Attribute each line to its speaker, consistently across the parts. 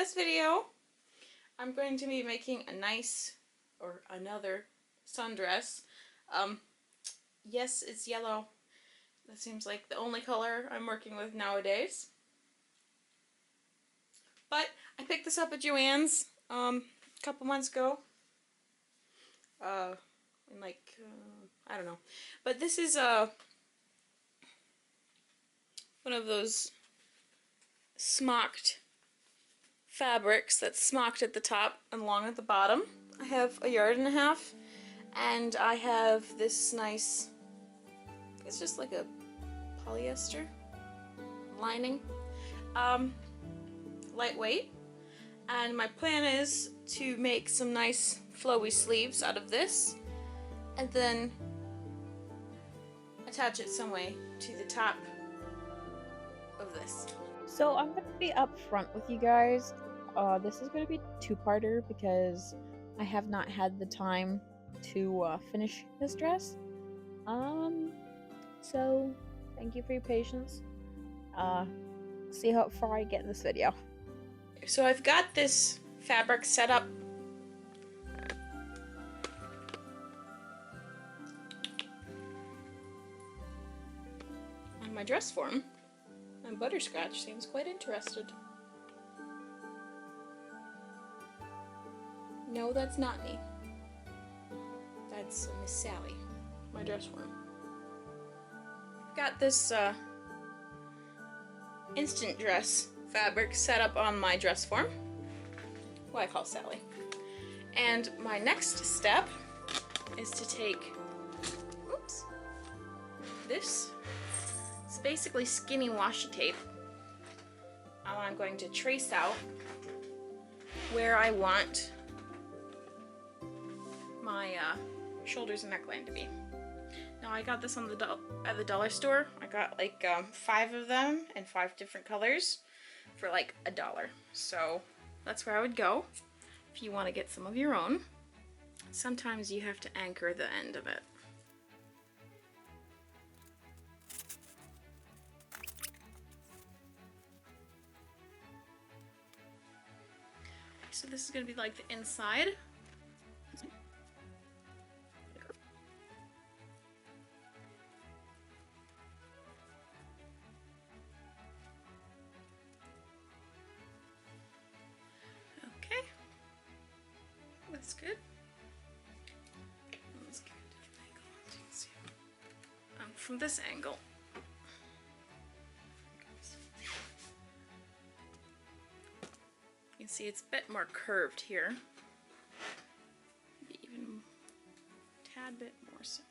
Speaker 1: this video, I'm going to be making a nice, or another, sundress. Yes, it's yellow. That seems like the only color I'm working with nowadays. But I picked this up at Joann's a couple months ago. In like, I don't know. But this is one of those smocked fabrics that's smocked at the top and long at the bottom. I have 1.5 yards, and I have this nice, it's just like a polyester lining, lightweight, and my plan is to make some nice flowy sleeves out of this and then attach it some way to the top of this.
Speaker 2: So I'm going to be upfront with you guys. This is going to be a two-parter because I have not had the time to finish this dress. So thank you for your patience. See how far I get in this video.
Speaker 1: So I've got this fabric set up on my dress form, and Butterscotch seems quite interested. No, that's not me. That's Miss Sally, my dress form. I've got this instant dress fabric set up on my dress form, who I call Sally. And my next step is to take, oops, this. It's basically skinny washi tape. I'm going to trace out where I want my shoulders and neckline to be. Now I got this on at the dollar store. I got like 5 of them in 5 different colors for like $1. So that's where I would go if you want to get some of your own. Sometimes you have to anchor the end of it. So this is going to be like the inside. Okay, that's good. Let's get a different angle so you can see. From this angle. You can see it's a bit more curved here. Maybe even a tad bit more so.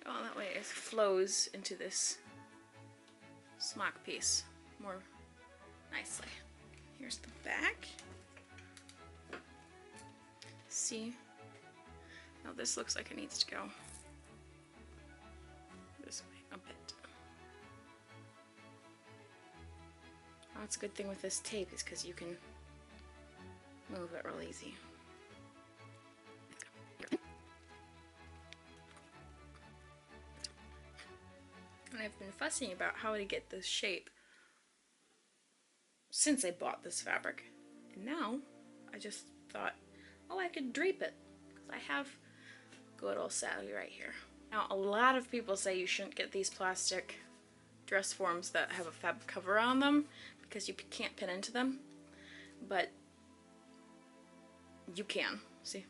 Speaker 1: Oh, that way it flows into this smock piece more nicely. Here's the back. See? Now this looks like it needs to go this way a bit. Oh, that's a good thing with this tape is because you can move it real easy. And I've been fussing about how to get this shape since I bought this fabric. And now I just thought, oh, I could drape it because I have good old Sally right here. Now a lot of people say you shouldn't get these plastic dress forms that have a fabric cover on them because you can't pin into them, but you can. See?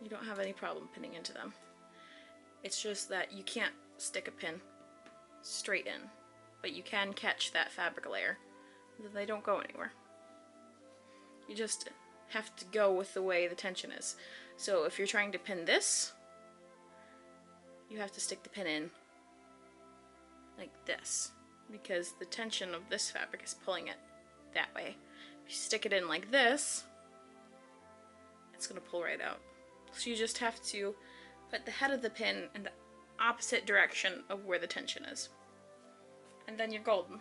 Speaker 1: You don't have any problem pinning into them. It's just that you can't stick a pin straight in, but you can catch that fabric layer. They don't go anywhere. You just have to go with the way the tension is. So if you're trying to pin this, you have to stick the pin in like this, because the tension of this fabric is pulling it that way. If you stick it in like this, it's going to pull right out. So you just have to put the head of the pin in the opposite direction of where the tension is. And then you're golden.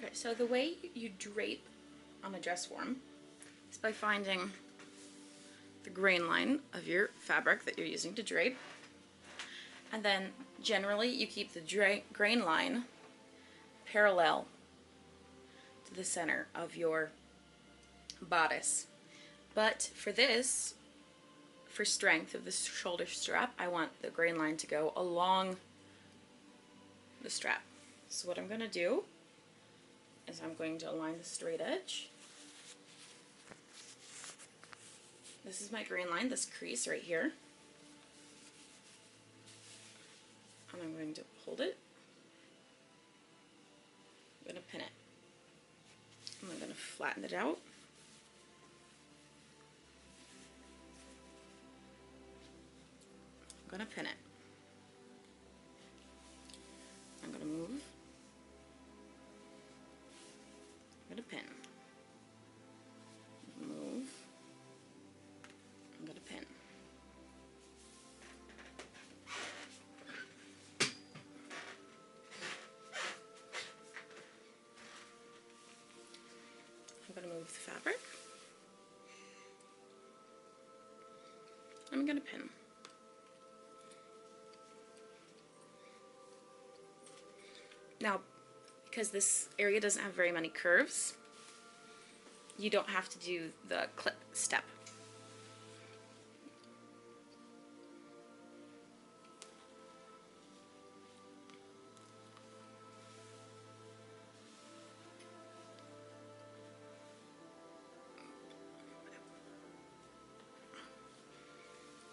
Speaker 1: Okay, so the way you drape on a dress form is by finding the grain line of your fabric that you're using to drape, and then generally you keep the grain line parallel to the center of your bodice. But for this, for strength of the shoulder strap, I want the grain line to go along the strap. So what I'm going to do is I'm going to align the straight edge. This is my grain line, this crease right here. And I'm going to hold it. I'm going to pin it. And I'm going to flatten it out. I'm going to pin it. I'm going to move. I'm going to pin. Move. I'm going to pin. I'm going to move the fabric. I'm going to pin. Now, because this area doesn't have very many curves, you don't have to do the clip step.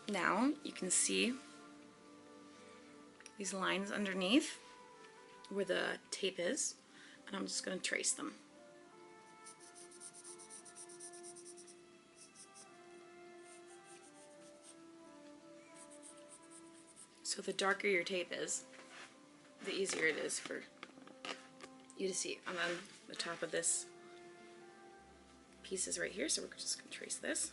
Speaker 1: Now you can see these lines underneath where the tape is, and I'm just going to trace them. So the darker your tape is, the easier it is for you to see. And then the top of this piece is right here, so we're just going to trace this.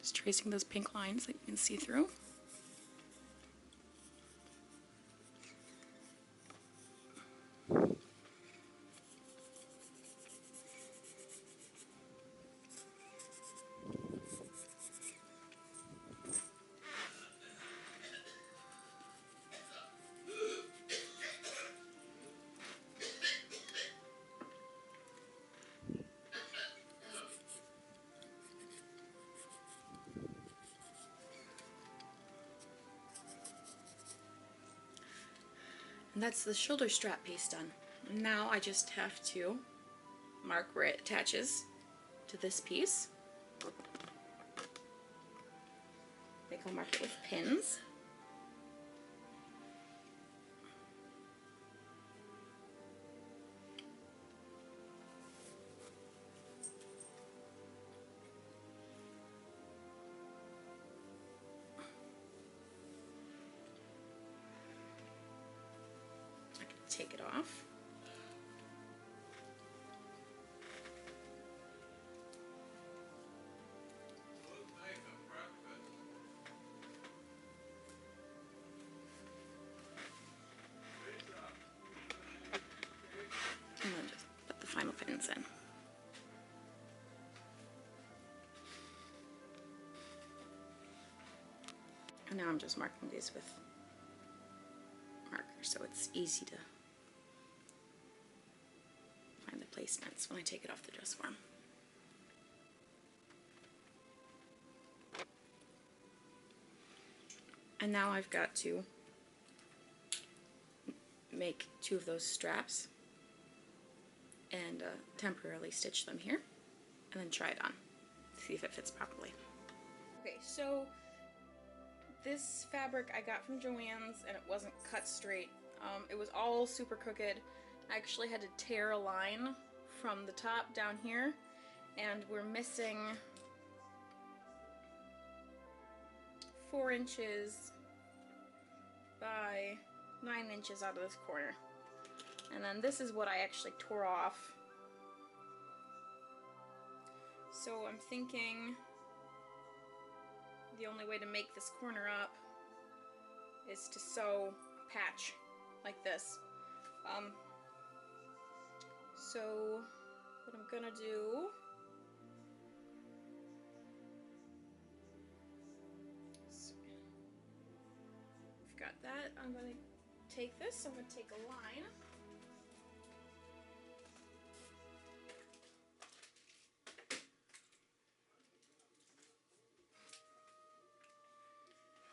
Speaker 1: Just tracing those pink lines that you can see through. And that's the shoulder strap piece done. Now I just have to mark where it attaches to this piece. I think I'll mark it with pins. Take it off. And then just put the final pins in. And now I'm just marking these with markers so it's easy to find the placements when I take it off the dress form. And now I've got to make two of those straps and temporarily stitch them here and then try it on, see if it fits properly. Okay, so this fabric I got from Joann's and it wasn't cut straight. It was all super crooked. I actually had to tear a line from the top down here, and we're missing 4 inches by 9 inches out of this corner. And then this is what I actually tore off. So I'm thinking the only way to make this corner up is to sew patch like this. So what I'm gonna do, I've got that. I'm gonna take this, I'm gonna take a line.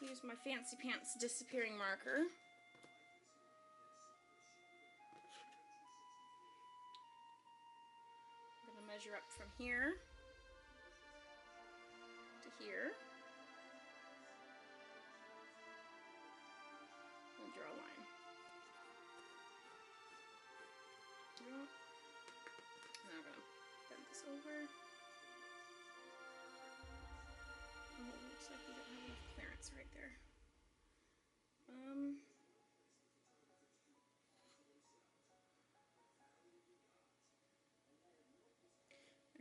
Speaker 1: Use my fancy pants disappearing marker. I'm gonna measure up from here to here and draw a line. And I'm gonna bend this over. Oh, it looks like we don't have enough clearance right there.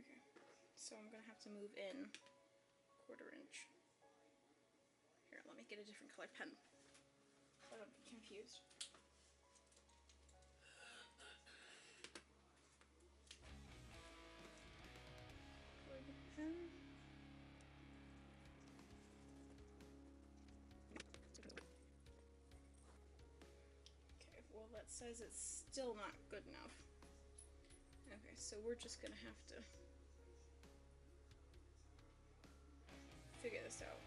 Speaker 1: Okay, so I'm gonna have to move in 1/4 inch. Here, let me get a different color pen so I don't get confused. Pen. Okay, well that says it's still not good enough. Okay, so we're just gonna have to figure this out.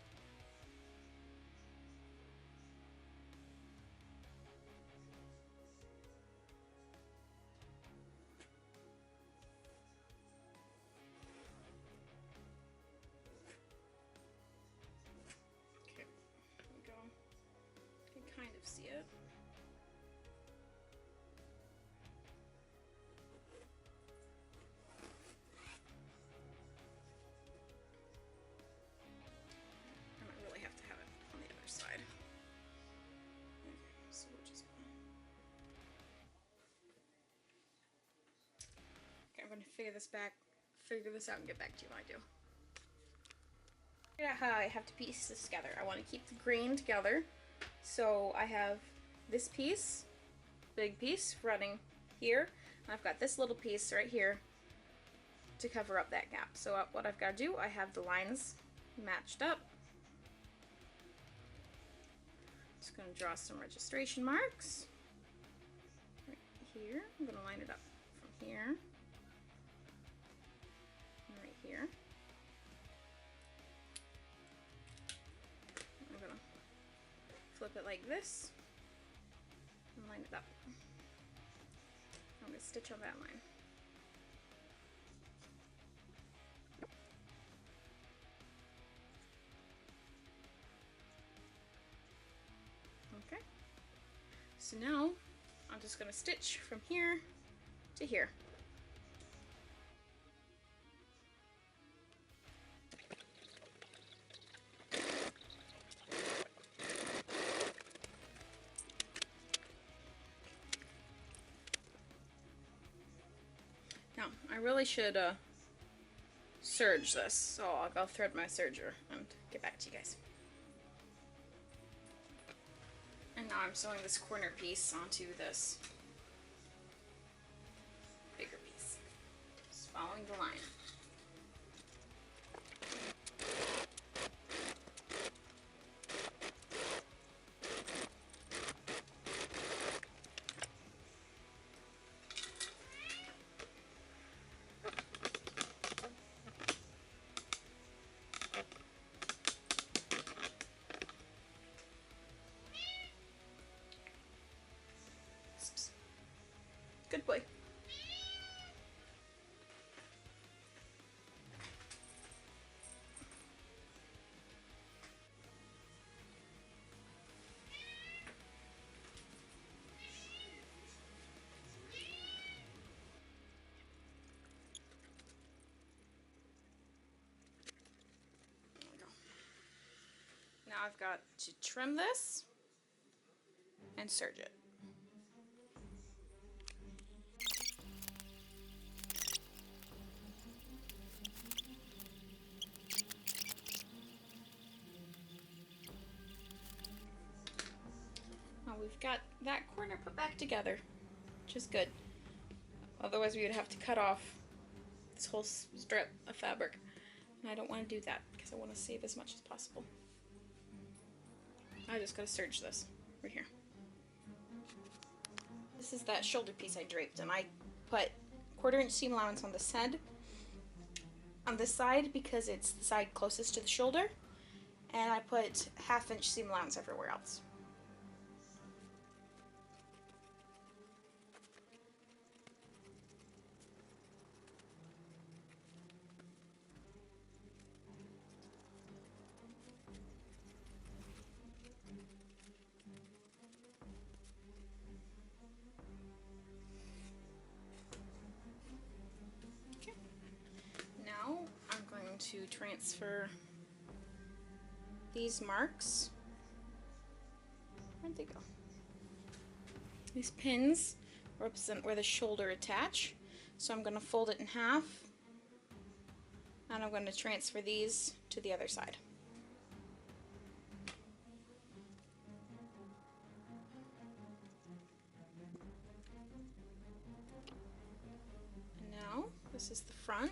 Speaker 1: Okay, there we go. You can kind of see it. Side. Okay, so we're just okay, I'm gonna figure this out and get back to you when I do. Figure out how I have to piece this together. I want to keep the grain together, so I have this piece, big piece, running here, and I've got this little piece right here to cover up that gap. So what I've got to do, I have the lines matched up. Just going to draw some registration marks right here. I'm going to line it up from here and right here. I'm going to flip it like this and line it up. I'm going to stitch on that line. Okay, so now I'm just going to stitch from here to here. Now, I really should serge this, so I'll go thread my serger and get back to you guys. And now I'm sewing this corner piece onto this bigger piece. Just following the line. Good boy. There we go. Now I've got to trim this and serge it. we've got that corner put back together, which is good. Otherwise we would have to cut off this whole strip of fabric. And I don't want to do that because I want to save as much as possible. I just gotta serge this right here. This is that shoulder piece I draped, and I put 1/4 inch seam allowance on this head, on this side because it's the side closest to the shoulder, and I put 1/2 inch seam allowance everywhere else. Now I'm going to transfer these marks. Where'd they go? These pins represent where the shoulder attach. So I'm going to fold it in half, and I'm going to transfer these to the other side. And now this is the front.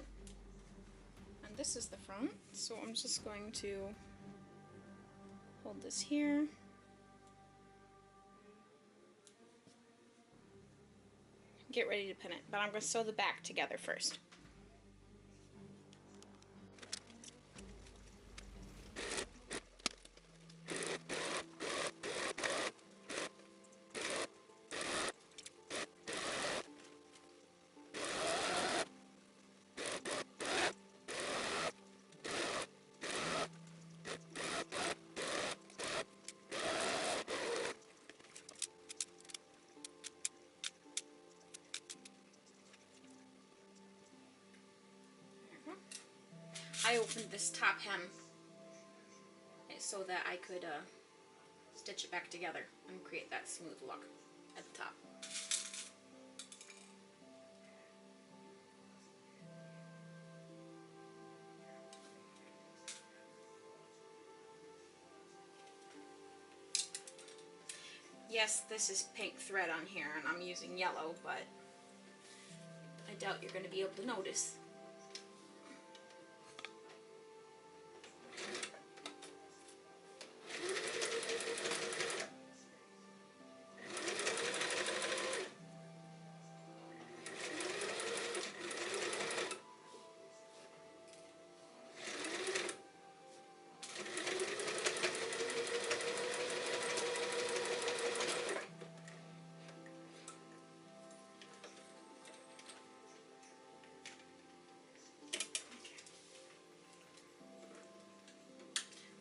Speaker 1: This is the front, so I'm just going to hold this here. Get ready to pin it, but I'm going to sew the back together first. I opened this top hem so that I could stitch it back together and create that smooth look at the top. Yes, this is pink thread on here and I'm using yellow, but I doubt you're going to be able to notice.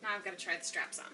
Speaker 1: Now I've got to try the straps on.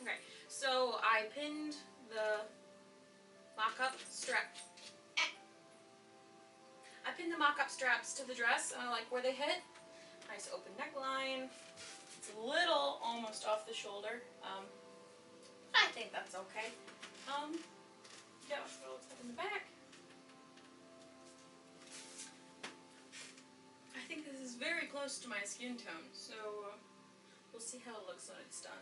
Speaker 1: Okay, so I pinned the mock-up strap. I pinned the mock-up straps to the dress, and I like where they hit. Nice open neckline. It's a little almost off the shoulder. I think that's okay. Yeah, that's what it looks like in the back. I think this is very close to my skin tone, so we'll see how it looks when it's done.